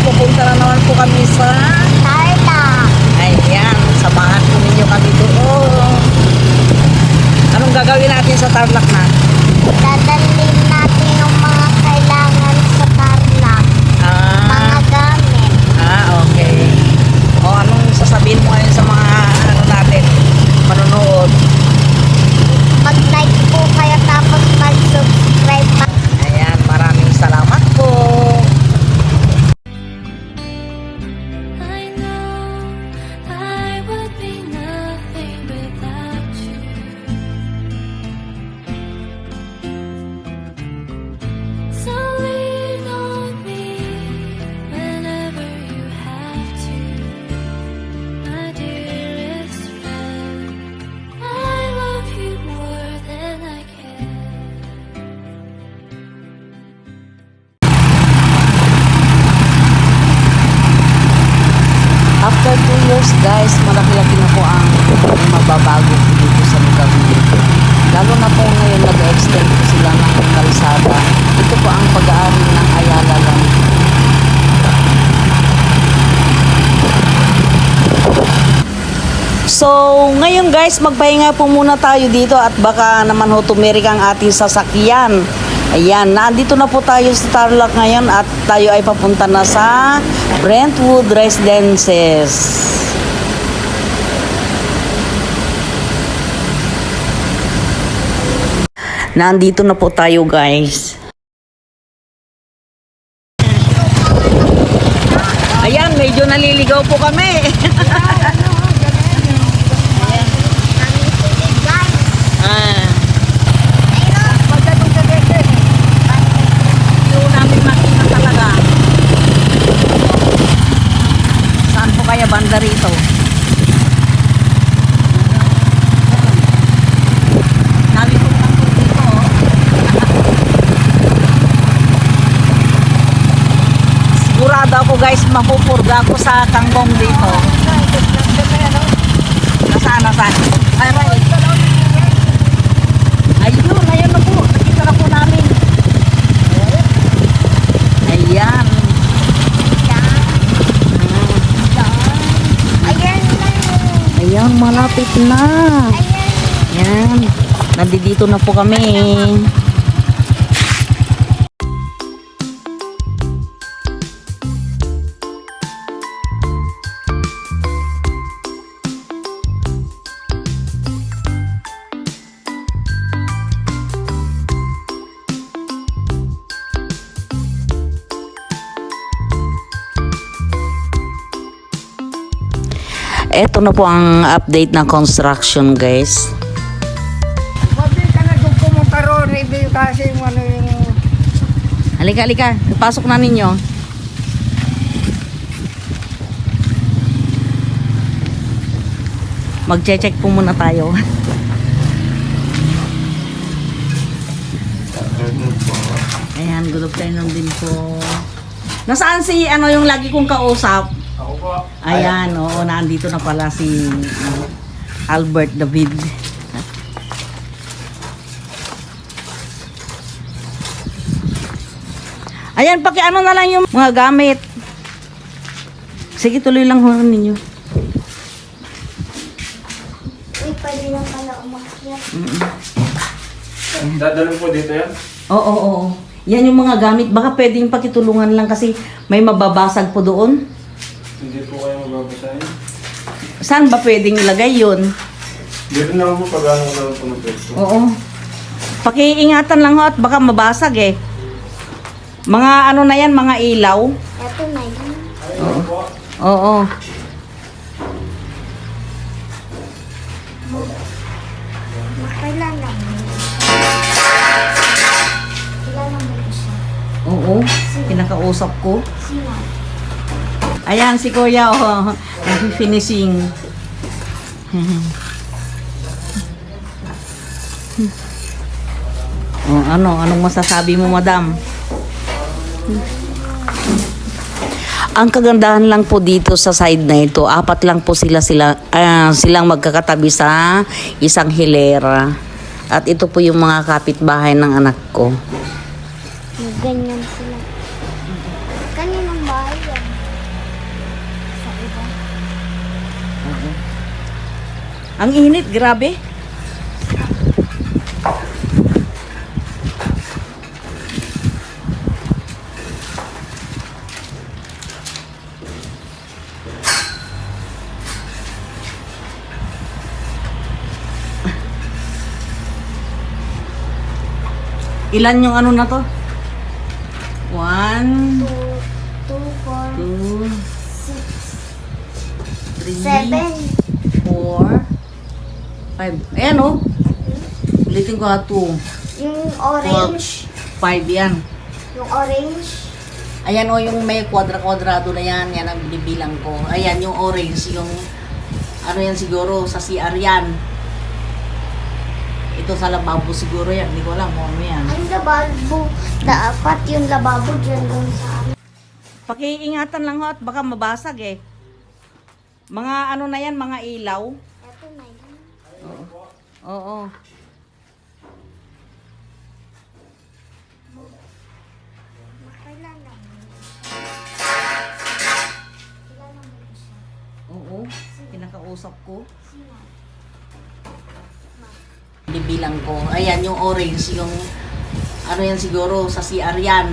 pupunta na naman po kami sa Tarlac. ayan, samahan po ninyo kami doon. Anong gagawin natin sa Tarlac na? Dadalhin natin yung mga kailangan sa Tarlac. Mga gamit. Okay. O, anong sasabihin mo ngayon sa mga ano natin, manonood? Mag-like po kayo tapos mag-subscribe pa. Ayan, maraming salamat po. I know I would be nothing without you. So lean on me whenever you have to, my dearest friend. I love you more than I can. After 2 years guys, malaki-laki na po ang mababago po dito sa lugar dito. Lalo na po ngayon nag-extend po sila ng kalsada. Ito po ang pag-aari ng Ayala lang. So, ngayon guys, magpahinga po muna tayo dito at baka naman ho tumirik ang ating sasakyan. Ayan, nandito na po tayo sa Tarlac ngayon at tayo ay papunta na sa Brentwood Residences. Nandito na po tayo guys. Ayan, medyo naliligaw po kami. Kaya banda rito. Nalito lang po dito. Sigurado ako guys, mapupurga ako sa kangkong dito. Nasaan? Ay, right. Ayun na po. Nakita na po namin. Ayan. Ayan, malapit na. Ayan. Nandito na po kami. Ito na po ang update ng construction guys. Pwede ka na doon pumunta ron, hindi kasi yung ano yung... Halika. Pasok na ninyo. Mag-check po muna tayo. Ayan, good afternoon din po. Nasaan si yung lagi kong kausap? Ako po. Ayan, oo, nandito na pala si Albert David. Ayan, pakiano na lang yung mga gamit. Sige, tuloy lang ho ninyo. Uy, pwede lang pala umakyat. Dadalhin po dito yan? Oo. Yan yung mga gamit. Baka pwedeng pakitulungan lang kasi may mababasag po doon. Hindi po kayo mababasahin. Saan ba pwedeng ilagay yun? Dito na po pag-ano ko lang po ng pwesto. Oo. Pakiingatan lang ho at baka mabasag eh. Mga ano na yan, mga ilaw. Ito na yun. Ayun po. Oo. Kailan lang mo siya? Oo. Pinakausap ko. Sino? Ayan si Kuya, oh. Nag-finishing. Oh, anong masasabi mo, madam? Ang kagandahan lang po dito sa side na ito, apat lang po silang magkakatabi sa isang hilera. At ito po yung mga kapitbahay ng anak ko. Ganyan sila. Kaninang bahay yan? Ang init, grabe. Ilan yung ano na to? 1, 2, 4, 2, 3, 7. 4, 5. Ayan oh. Ulitin ko ha, 2, Yung orange. 5 yan. Yung orange. Ayan oh, yung may kwadra-kwadrado na yan. Yan ang binibilang ko. Ayan, yung orange, yung ano yan siguro, sa CR yan. Ito sa lababo siguro yan. Hindi ko alam kung ano yan. Ang lababo. Dapat yung lababo dyan dun sa amin. Pakiingatan lang ho at baka mabasag eh. Mga ano na yan, mga ilaw. Ito na yun. Oo. Makailan lang. Kailan lang mo siya? Oo. Pinakausap ko. Sino? Bibilang ko. Ayan, yung orange, yung ano yan siguro, sa CR yan.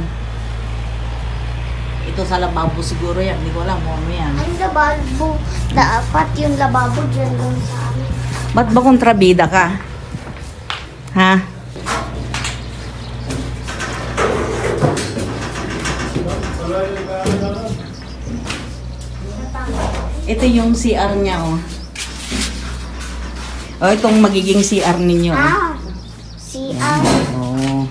Ito sa lababo siguro yan. Hindi ko alam kung ano yan. Ang lababo. Dapat yung lababo dyan dun sa amin. Ba't ba kontrabida ka? Ha? Ito yung CR niya, oh. Oh, itong magiging CR ninyo. Oh. Ah! CR. Oh.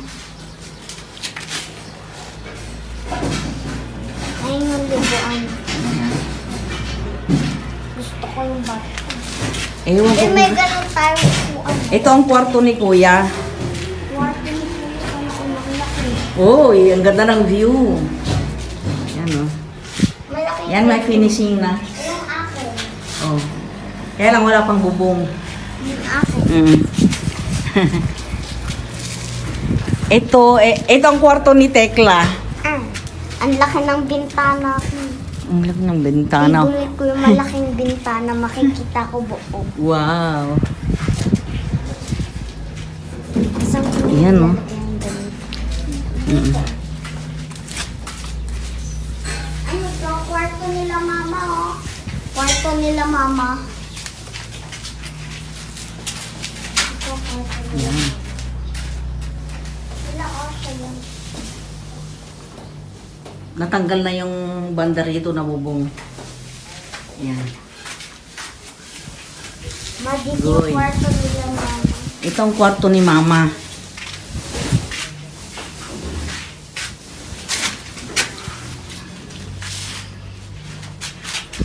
Ayun yung libuan. Gusto ko yung bato. Ewan ko. Eh, may ganun tayo libuan. Ito ang kwarto ni Kuya. Water ni Kuya ka na umaklaki. Oh, ang ganda ng view. Yan, oh. Malaki Yan, may finishing na. yung akin. Oh. Kaya lang wala pang bubong. Yung akin. Mm. Ito ang kwarto ni Tekla. Ah, ang laki ng bintana ko. Ang laki ng bintana. Ibulit ko yung malaking bintana, makikita ko buo. Wow. Isang Ayan, no? Mm. Ano to? Kwarto nila mama, oh. Kwarto nila mama. Ito, kwarto nila. Yan. Sila, oh, siya yun. Natanggal na yung banda rito na bubong. Yan. Magiging Goy. kwarto nila mama. Ito ang kwarto ni Mama.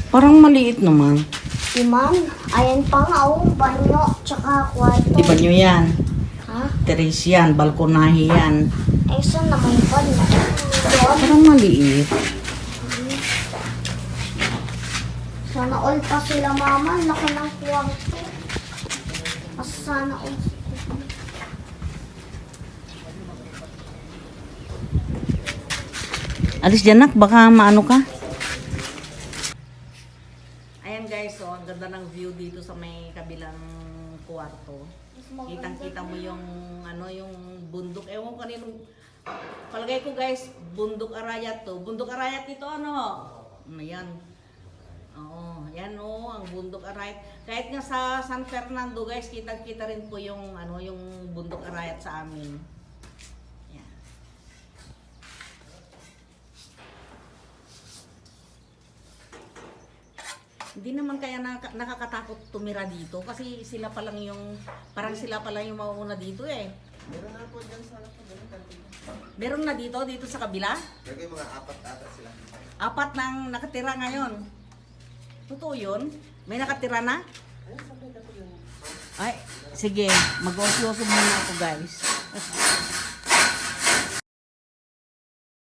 Parang maliit naman. Si ma'am, ayan pa nga, oh, banyo, tsaka kwarto. Di ba nyo yan? Ha? Teres yan, balkonahe yan. Eh, saan naman yung banyo? Doon. Parang maliit. Sana all pa sila mama, ang laki ng kwarto. Mas sana all. Alis dyan nak, baka maano ka. Ayan guys, so ang ganda ng view dito sa may kabilang kwarto. Kitang-kita mo yung ano, yung bundok. Ewan ko kaninong palagay ko guys, bundok Arayat to. Bundok Arayat ito ano? Ayan. Oo, yan oh, ang bundok Arayat. Kahit nga sa San Fernando guys, kitang-kita rin po yung ano, yung bundok Arayat sa amin. Yan. Hindi naman kaya nakakatakot tumira dito kasi sila pa lang yung parang sila pa lang yung mauuna dito eh. Meron na po dyan sa harap ng kantina. Meron na dito sa kabila. Lagay mga apat ata sila. 4 nang nakatira ngayon. Totoo yun? May nakatira na? Ay, sige. Mag-osyoso muna ako guys.